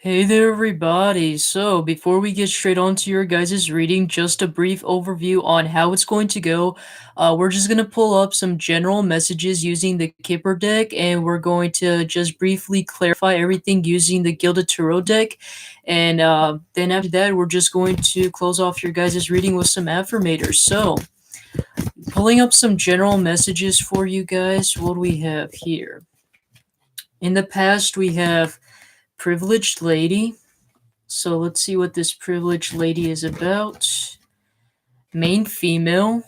Hey there, everybody. So, before we get straight on to your guys' reading, just a brief overview on how it's going to go. We're just going to pull up some general messages using the Kipper deck, and we're going to just briefly clarify everything using the Gilded Tarot deck. And then after that, we're just going to close off your guys' reading with some affirmators. So, pulling up some general messages for you guys. What do we have here? In the past, we have Privileged Lady. So let's see what this privileged lady is about. Main female.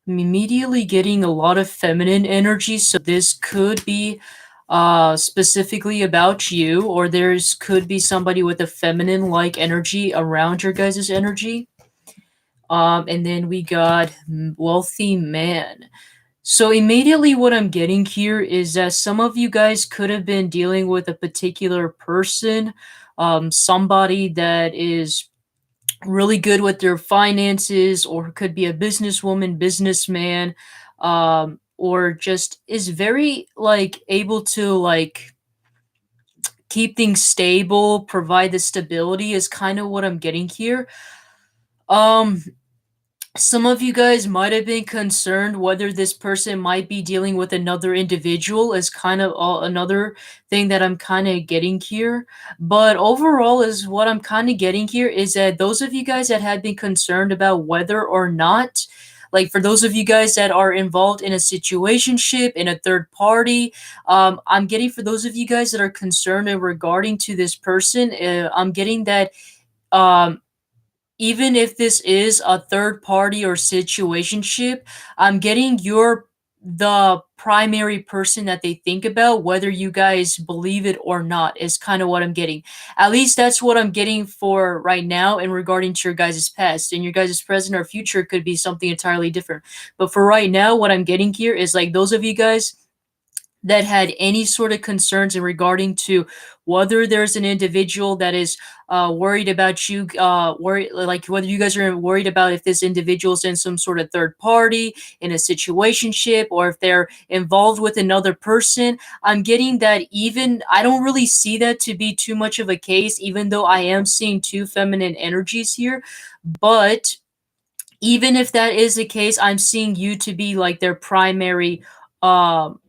I'm immediately getting a lot of feminine energy, so this could be specifically about you, or there's could be somebody with a feminine like energy around your guys' energy. And then we got wealthy man. So immediately what I'm getting here is that some of you guys could have been dealing with a particular person, somebody that is really good with their finances, or could be a businesswoman, businessman, or just is very like able to like keep things stable, provide the stability is kind of what I'm getting here. Um some of you guys might have been concerned whether this person might be dealing with another individual is kind of another thing that I'm kind of getting here. But overall is what I'm kind of getting here is that those of you guys that had been concerned about whether or not, like for those of you guys that are involved in a situationship in a third party, I'm getting for those of you guys that are concerned regarding to this person, I'm getting that um even if this is a third party or situationship, I'm getting you're the primary person that they think about, whether you guys believe it or not, is kind of what I'm getting. At least that's what I'm getting for right now in regarding to your guys' past. And your guys' present or future could be something entirely different. But for right now, what I'm getting here is like those of you guys that had any sort of concerns in regarding to whether there's an individual that is worried about you, worry like whether you guys are worried about if this individual's in some sort of third party, in a situationship, or if they're involved with another person. I'm getting that even I don't really see that to be too much of a case, even though I am seeing two feminine energies here. But even if that is the case, I'm seeing you to be like their primary um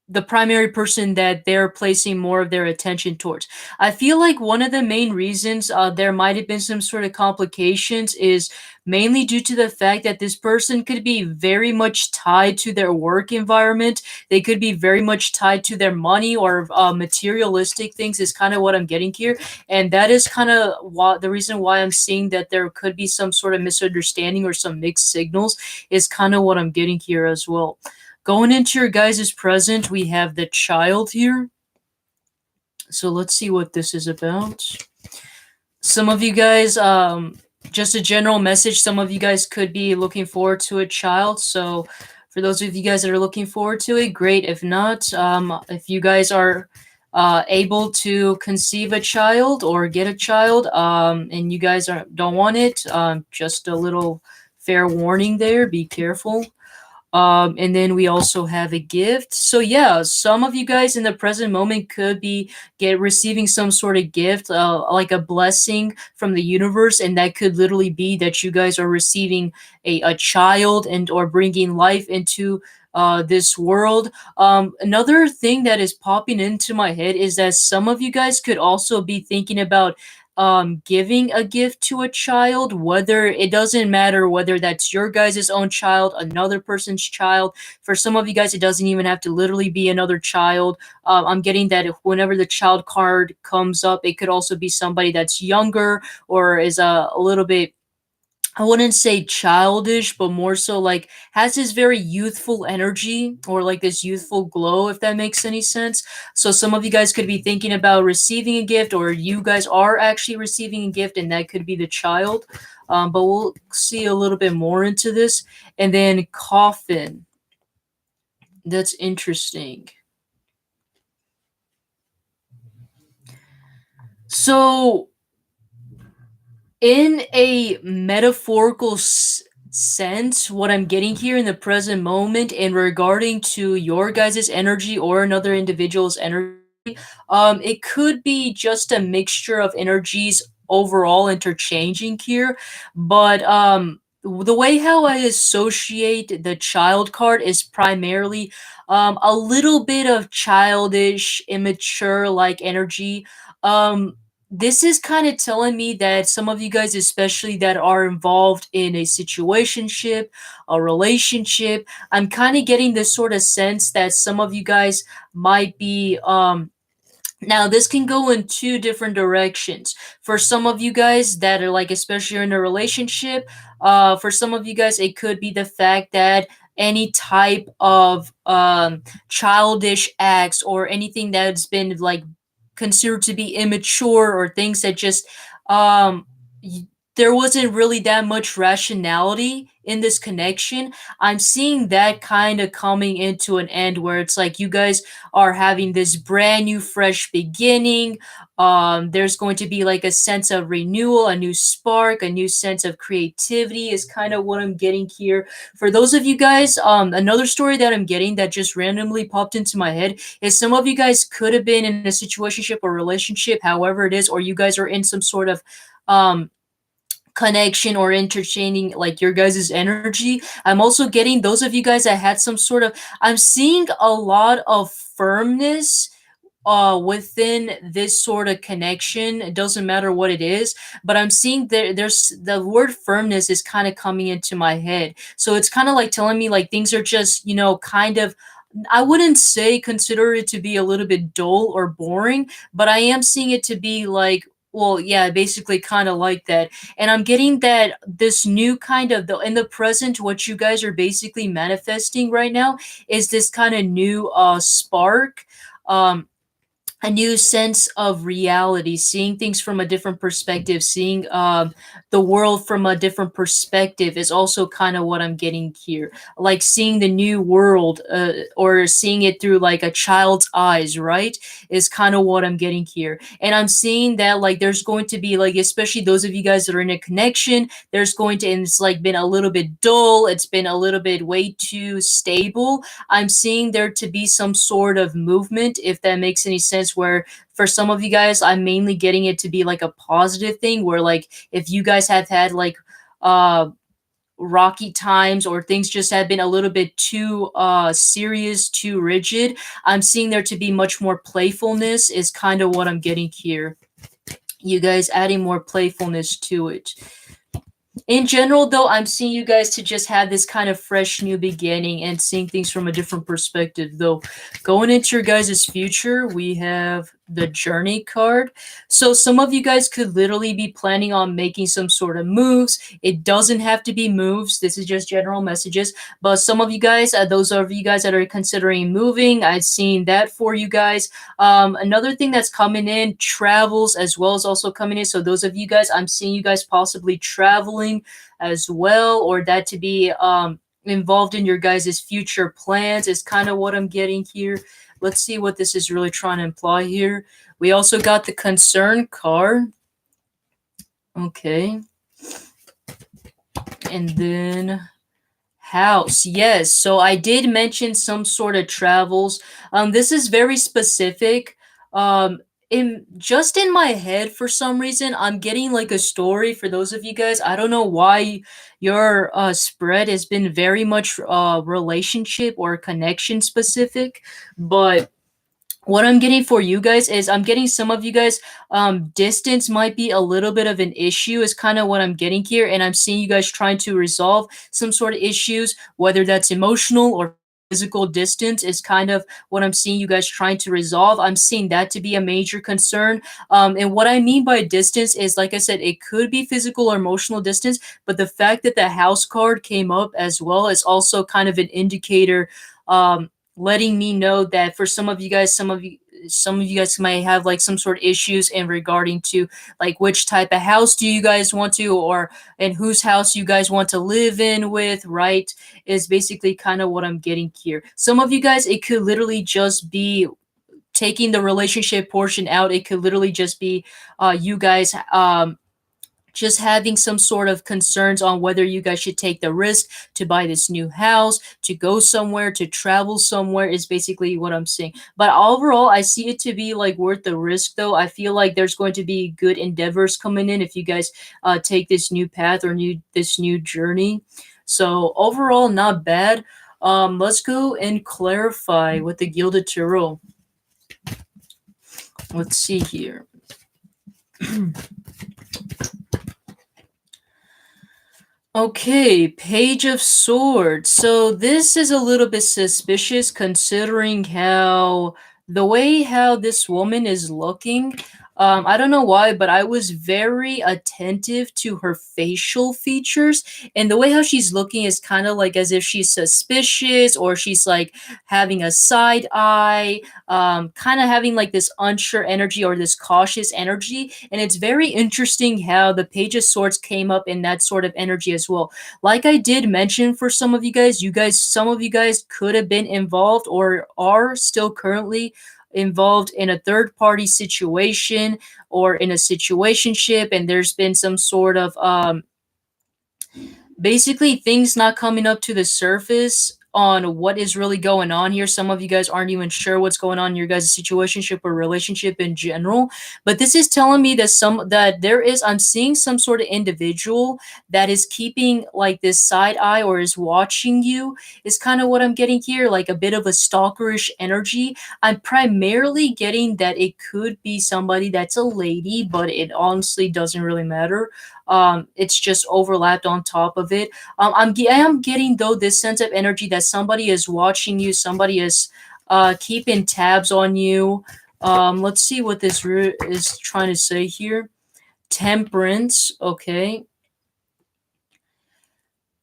the primary person that they're placing more of their attention towards. I feel like one of the main reasons there might have been some sort of complications is mainly due to the fact that this person could be very much tied to their work environment. They could be very much tied to their money or materialistic things, is kind of what I'm getting here. And that is kind of the reason why I'm seeing that there could be some sort of misunderstanding or some mixed signals, is kind of what I'm getting here as well. Going into your guys' present, we have the child here. So let's see what this is about. Some of you guys, just a general message, some of you guys could be looking forward to a child. So for those of you guys that are looking forward to it, great. If not, if you guys are able to conceive a child or get a child, and you guys don't want it, just a little fair warning there, be careful. And then we also have a gift. So yeah, some of you guys in the present moment could be receiving some sort of gift, like a blessing from the universe, and that could literally be that you guys are receiving a child and or bringing life into this world. Another thing that is popping into my head is that some of you guys could also be thinking about giving a gift to a child, whether it doesn't matter whether that's your guys' own child, another person's child. For some of you guys, it doesn't even have to literally be another child. I'm getting that if whenever the child card comes up, it could also be somebody that's younger or is a little bit, I wouldn't say childish, but more so like has this very youthful energy or like this youthful glow, if that makes any sense. So some of you guys could be thinking about receiving a gift, or you guys are actually receiving a gift, and that could be the child. But we'll see a little bit more into this. And then coffin. That's interesting. So in a metaphorical sense, what I'm getting here in the present moment in regarding to your guys' energy or another individual's energy It could be just a mixture of energies overall interchanging here, but the way how I associate the child card is primarily a little bit of childish, immature like energy. This is kind of telling me that some of you guys, especially that are involved in a situationship, a relationship, I'm kind of getting this sort of sense that some of you guys might be now, this can go in two different directions. For some of you guys that are like, especially in a relationship, for some of you guys, it could be the fact that any type of childish acts or anything that's been like considered to be immature or things that just um y- there wasn't really that much rationality in this connection. I'm seeing that kind of coming into an end where it's like you guys are having this brand new fresh beginning. There's going to be like a sense of renewal, a new spark, a new sense of creativity is kind of what I'm getting here. For those of you guys, another story that I'm getting that just randomly popped into my head is some of you guys could have been in a situationship or relationship, however it is, or you guys are in some sort of um connection or interchaining like your guys' energy. I'm also getting those of you guys that had some sort of, I'm seeing a lot of firmness within this sort of connection. It doesn't matter what it is, but I'm seeing there's the word firmness is kind of coming into my head. So it's kind of like telling me like things are just, kind of, I wouldn't say consider it to be a little bit dull or boring, but I am seeing it to be like, well, yeah, basically kind of like that. And I'm getting that this new kind of the in the present, what you guys are basically manifesting right now is this kind of new spark, um a new sense of reality, seeing things from a different perspective, seeing the world from a different perspective is also kind of what I'm getting here. Like seeing the new world, or seeing it through like a child's eyes, right? Is kind of what I'm getting here. And I'm seeing that like there's going to be like, especially those of you guys that are in a connection, there's going to, and it's like been a little bit dull, it's been a little bit way too stable. I'm seeing there to be some sort of movement, if that makes any sense, where for some of you guys, I'm mainly getting it to be like a positive thing, where like if you guys have had like uh rocky times or things just have been a little bit too serious, too rigid, I'm seeing there to be much more playfulness is kind of what I'm getting here. You guys adding more playfulness to it. In general, though, I'm seeing you guys to just have this kind of fresh new beginning and seeing things from a different perspective. Though, going into your guys' future, we have the Journey card. So, some of you guys could literally be planning on making some sort of moves. It doesn't have to be moves, this is just general messages. But some of you guys, those of you guys that are considering moving, I've seen that for you guys. Another thing that's coming in, travels as well as also coming in. So those of you guys, I'm seeing you guys possibly traveling as well, or that to be involved in your guys' future plans is kind of what I'm getting here. Let's see what this is really trying to imply here. We also got the concern card. Okay. And then house, yes. So I did mention some sort of travels. This is very specific. In my head, for some reason, I'm getting like a story for those of you guys. I don't know why your spread has been very much relationship or connection specific, but what I'm getting for you guys is I'm getting some of you guys distance might be a little bit of an issue is kind of what I'm getting here, and I'm seeing you guys trying to resolve some sort of issues, whether that's emotional or physical distance is kind of what I'm seeing you guys trying to resolve. I'm seeing that to be a major concern. And what I mean by distance is, like I said, it could be physical or emotional distance, but the fact that the house card came up as well is also kind of an indicator, letting me know that for some of you guys, some of you guys might have like some sort of issues in regarding to like which type of house do you guys want to, or and whose house you guys want to live in with, right? Is basically kind of what I'm getting here. Some of you guys, it could literally just be taking the relationship portion out. It could literally just be you guys just having some sort of concerns on whether you guys should take the risk to buy this new house, to go somewhere, to travel somewhere is basically what I'm seeing. But overall, I see it to be like worth the risk though. I feel like there's going to be good endeavors coming in if you guys take this new path or this new journey. So overall, not bad. Let's go and clarify with the Gilded Tarot. Let's see here. Okay, Page of Swords. So this is a little bit suspicious considering the way how this woman is looking. I don't know why, but I was very attentive to her facial features, and the way how she's looking is kind of like as if she's suspicious or she's like having a side eye, kind of having like this unsure energy or this cautious energy. And it's very interesting how the Page of Swords came up in that sort of energy as well. Like I did mention for some of some of you guys could have been involved or are still currently involved in a third party situation or in a situationship, and there's been some sort of basically things not coming up to the surface on what is really going on here. Some of you guys aren't even sure what's going on in your guys' situationship or relationship in general. But this is telling me that I'm seeing some sort of individual that is keeping like this side eye or is watching you, is kind of what I'm getting here, like a bit of a stalkerish energy. I'm primarily getting that it could be somebody that's a lady, but it honestly doesn't really matter. It's just overlapped on top of it. I am getting though this sense of energy that somebody is watching you, somebody is keeping tabs on you. Let's see what this is trying to say here. Temperance, okay.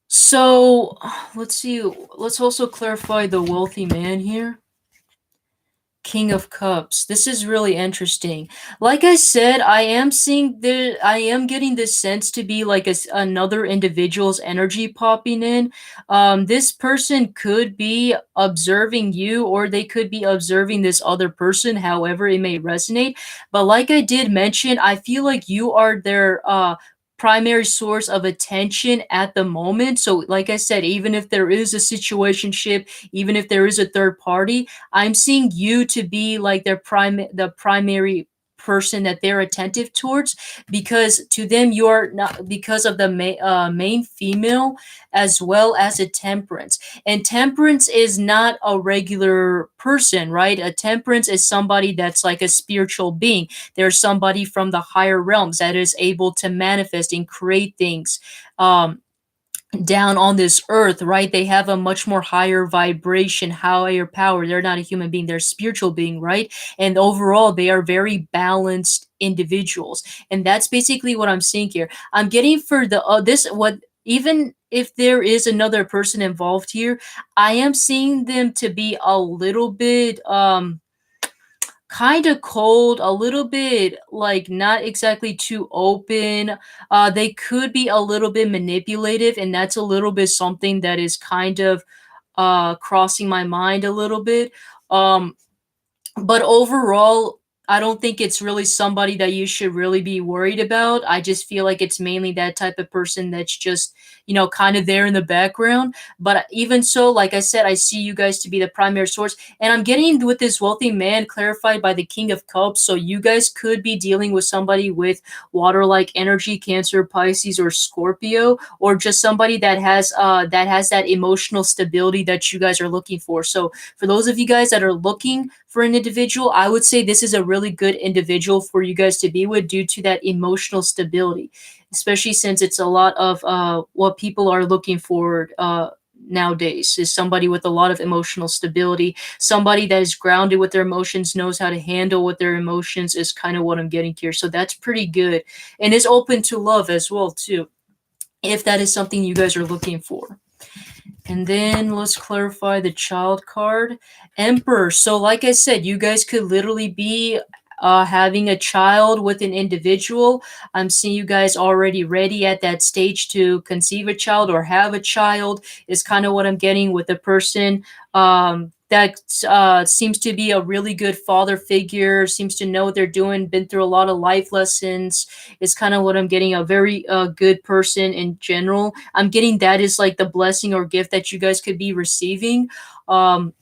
So let's see. Let's also clarify the wealthy man here. King of Cups. This is really interesting. Like I said, I am getting this sense to be like another individual's energy popping in. This person could be observing you, or they could be observing this other person, however it may resonate. But like I did mention, I feel like you are their primary source of attention at the moment. So like I said, even if there is a situationship, even if there is a third party, I'm seeing you to be like the primary person that they're attentive towards, because to them you are not, because of the main female, as well as a temperance. And temperance is not a regular person, right? A temperance is somebody that's like a spiritual being. There's somebody from the higher realms that is able to manifest and create things down on this earth, right? They have a much more higher vibration, higher power. They're not a human being, they're a spiritual being, right? And overall, they are very balanced individuals. And that's basically what I'm seeing here. I'm getting for the even if there is another person involved here, I am seeing them to be a little bit kind of cold, a little bit like not exactly too open. They could be a little bit manipulative, and that's a little bit something that is kind of crossing my mind a little bit. Um, but overall, I don't think it's really somebody that you should really be worried about. I just feel like it's mainly that type of person that's just, kind of there in the background. But even so, like I said, I see you guys to be the primary source. And I'm getting with this wealthy man clarified by the King of Cups. So you guys could be dealing with somebody with water-like energy, Cancer, Pisces, or Scorpio, or just somebody that has that emotional stability that you guys are looking for. So for those of you guys that are looking for an individual, I would say this is a really good individual for you guys to be with due to that emotional stability, especially since it's a lot of what people are looking for nowadays, is somebody with a lot of emotional stability, somebody that is grounded with their emotions, knows how to handle with their emotions, is kind of what I'm getting here. So that's pretty good, and is open to love as well too, if that is something you guys are looking for. And then let's clarify the child card. Emperor. So like I said, you guys could literally be having a child with an individual. I'm seeing you guys already ready at that stage to conceive a child or have a child, is kind of what I'm getting with the person that seems to be a really good father figure, seems to know what they're doing, been through a lot of life lessons, is kind of what I'm getting. A very good person in general. I'm getting that is like the blessing or gift that you guys could be receiving. Um,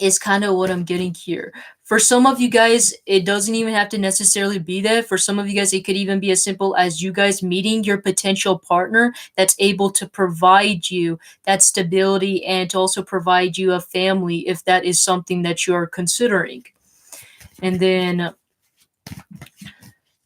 is kind of what I'm getting here. For some of you guys, it doesn't even have to necessarily be that. For some of you guys, it could even be as simple as you guys meeting your potential partner that's able to provide you that stability and to also provide you a family if that is something that you are considering. And then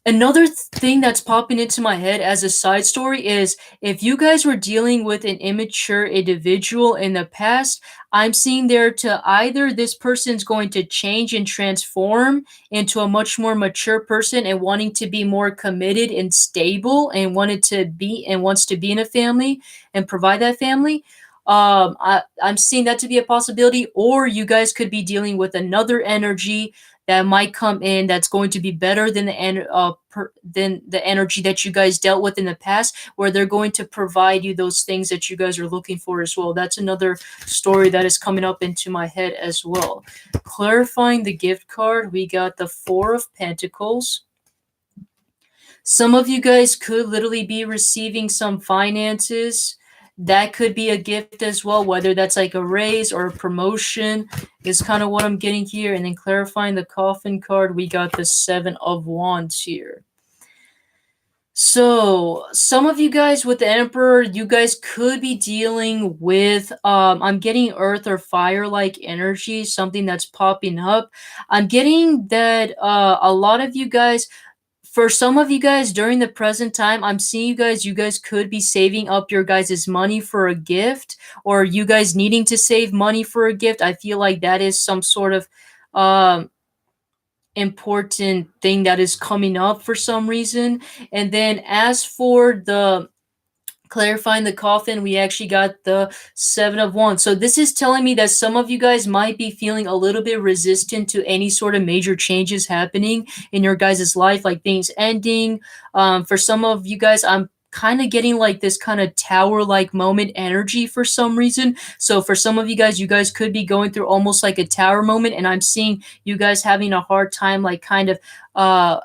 another thing that's popping into my head as a side story is if you guys were dealing with an immature individual in the past, I'm seeing there to either this person's going to change and transform into a much more mature person and wanting to be more committed and stable and wants to be in a family and provide that family. I'm seeing that to be a possibility, or you guys could be dealing with another energy that might come in that's going to be better than than the energy that you guys dealt with in the past, where they're going to provide you those things that you guys are looking for as well. That's another story that is coming up into my head as well. Clarifying the gift card, we got the Four of Pentacles. Some of you guys could literally be receiving some finances. That could be a gift as well, whether that's like a raise or a promotion, is kind of what I'm getting here. And then clarifying the Coffin card, we got the Seven of Wands here. So some of you guys with the Emperor, you guys could be dealing with, I'm getting earth or fire-like energy, something that's popping up. I'm getting that a lot of you guys, for some of you guys during the present time, I'm seeing you guys could be saving up your guys' money for a gift, or you guys needing to save money for a gift. I feel like that is some sort of important thing that is coming up for some reason. And then as for the clarifying the Coffin, we actually got the Seven of Wands. So this is telling me that some of you guys might be feeling a little bit resistant to any sort of major changes happening in your guys' life, like things ending. For some of you guys, I'm kind of getting like this kind of tower-like moment energy for some reason. So for some of you guys could be going through almost like a tower moment, and I'm seeing you guys having a hard time like kind of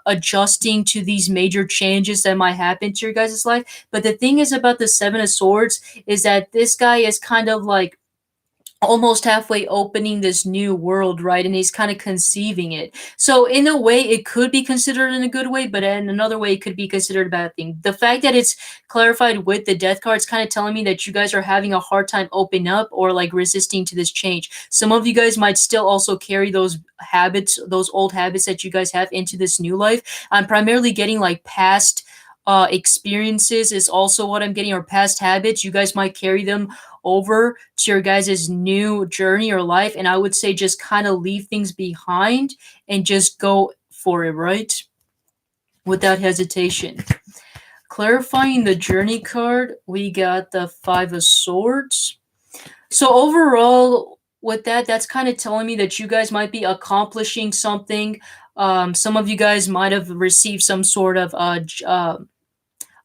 adjusting to these major changes that might happen to your guys' life. But the thing is about the Seven of Swords is that this guy is kind of like almost halfway opening this new world, right? And he's kind of conceiving it. So in a way, it could be considered in a good way, but in another way, it could be considered a bad thing. The fact that it's clarified with the Death card is kind of telling me that you guys are having a hard time opening up or like resisting to this change. Some of you guys might still also carry those habits, those old habits that you guys have into this new life. I'm primarily getting like past experiences is also what I'm getting, or past habits. You guys might carry them over to your guys' new journey or life, and I would say just kind of leave things behind and just go for it, right? Without hesitation. Clarifying the Journey card, we got the Five of Swords. So overall, with that, that's kind of telling me that you guys might be accomplishing something. Some of you guys might have received some sort of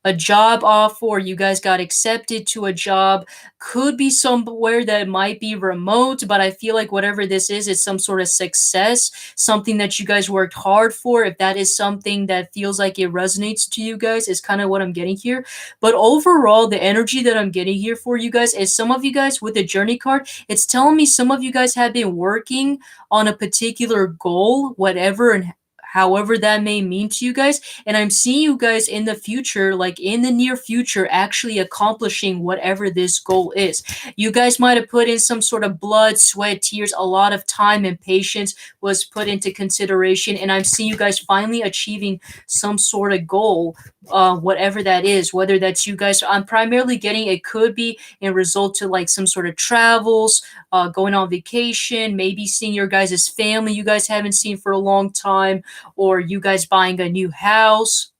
a job offer, or you guys got accepted to a job. Could be somewhere that might be remote, but I feel like whatever this is some sort of success, something that you guys worked hard for. If that is something that feels like it resonates to you guys, is kind of what I'm getting here. But overall, the energy that I'm getting here for you guys is some of you guys with the Journey card, it's telling me some of you guys have been working on a particular goal, whatever and however that may mean to you guys. And I'm seeing you guys in the future, like in the near future, actually accomplishing whatever this goal is. You guys might have put in some sort of blood, sweat, tears, a lot of time and patience was put into consideration. And I'm seeing you guys finally achieving some sort of goal, whatever that is, whether that's you guys, I'm primarily getting it could be in result to like some sort of travels, going on vacation, maybe seeing your guys' family you guys haven't seen for a long time, or you guys buying a new house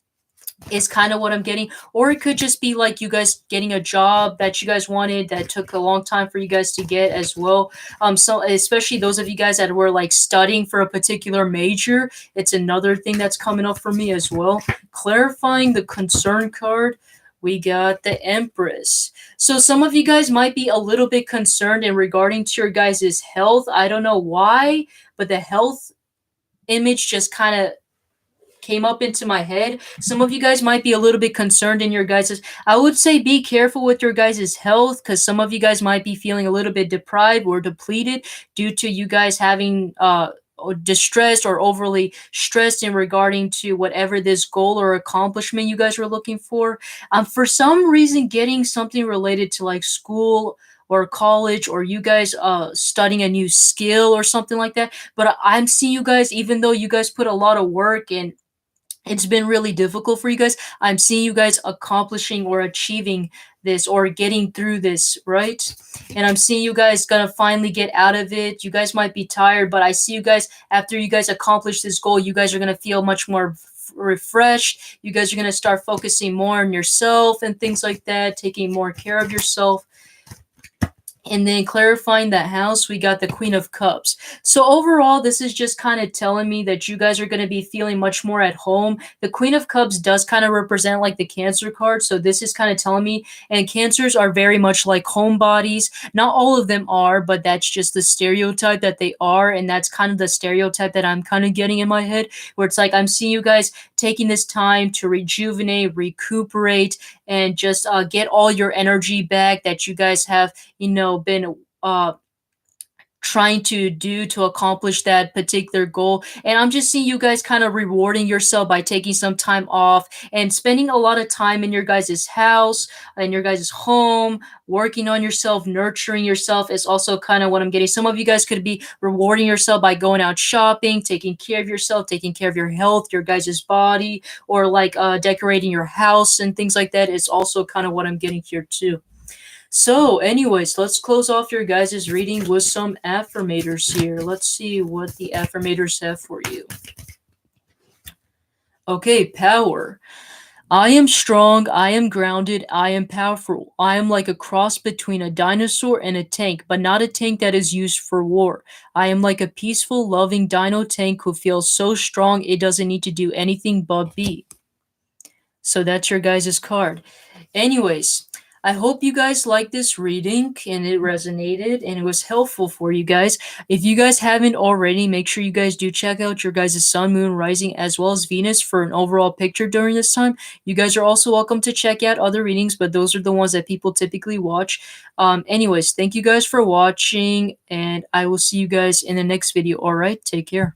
is kind of what I'm getting. Or it could just be like you guys getting a job that you guys wanted that took a long time for you guys to get as well. So especially those of you guys that were like studying for a particular major, it's another thing that's coming up for me as well. Clarifying the Concern card, we got the Empress. So some of you guys might be a little bit concerned in regarding to your guys' health. I don't know why, but the health image just kind of came up into my head. Some of you guys might be a little bit concerned in your guys'. I would say be careful with your guys' health because some of you guys might be feeling a little bit deprived or depleted due to you guys having or distressed or overly stressed in regarding to whatever this goal or accomplishment you guys were looking for. For some reason, getting something related to like school or college or you guys studying a new skill or something like that. But I'm seeing you guys, even though you guys put a lot of work and it's been really difficult for you guys. I'm seeing you guys accomplishing or achieving this or getting through this, right? And I'm seeing you guys gonna finally get out of it. You guys might be tired, but I see you guys after you guys accomplish this goal, you guys are gonna feel much more refreshed. You guys are gonna start focusing more on yourself and things like that, taking more care of yourself. And then clarifying that house, we got the Queen of Cups. So overall, this is just kind of telling me that you guys are going to be feeling much more at home. The Queen of Cups does kind of represent like the Cancer card. So this is kind of telling me, and Cancers are very much like homebodies. Not all of them are, but that's just the stereotype that they are. And that's kind of the stereotype that I'm kind of getting in my head, where it's like I'm seeing you guys taking this time to rejuvenate, recuperate, and just get all your energy back that you guys have been trying to do to accomplish that particular goal. And I'm just seeing you guys kind of rewarding yourself by taking some time off and spending a lot of time in your guys' house, in your guys' home, working on yourself, nurturing yourself is also kind of what I'm getting. Some of you guys could be rewarding yourself by going out shopping, taking care of yourself, taking care of your health, your guys' body, or like decorating your house and things like that is also kind of what I'm getting here too. So, anyways, let's close off your guys' reading with some affirmators here. Let's see what the affirmators have for you. Okay, power. I am strong, I am grounded, I am powerful. I am like a cross between a dinosaur and a tank, but not a tank that is used for war. I am like a peaceful, loving dino tank who feels so strong it doesn't need to do anything but be. So that's your guys' card. Anyways, I hope you guys liked this reading and it resonated and it was helpful for you guys. If you guys haven't already, make sure you guys do check out your guys' sun, moon, rising, as well as Venus for an overall picture during this time. You guys are also welcome to check out other readings, but those are the ones that people typically watch. Anyways, thank you guys for watching and I will see you guys in the next video. All right, take care.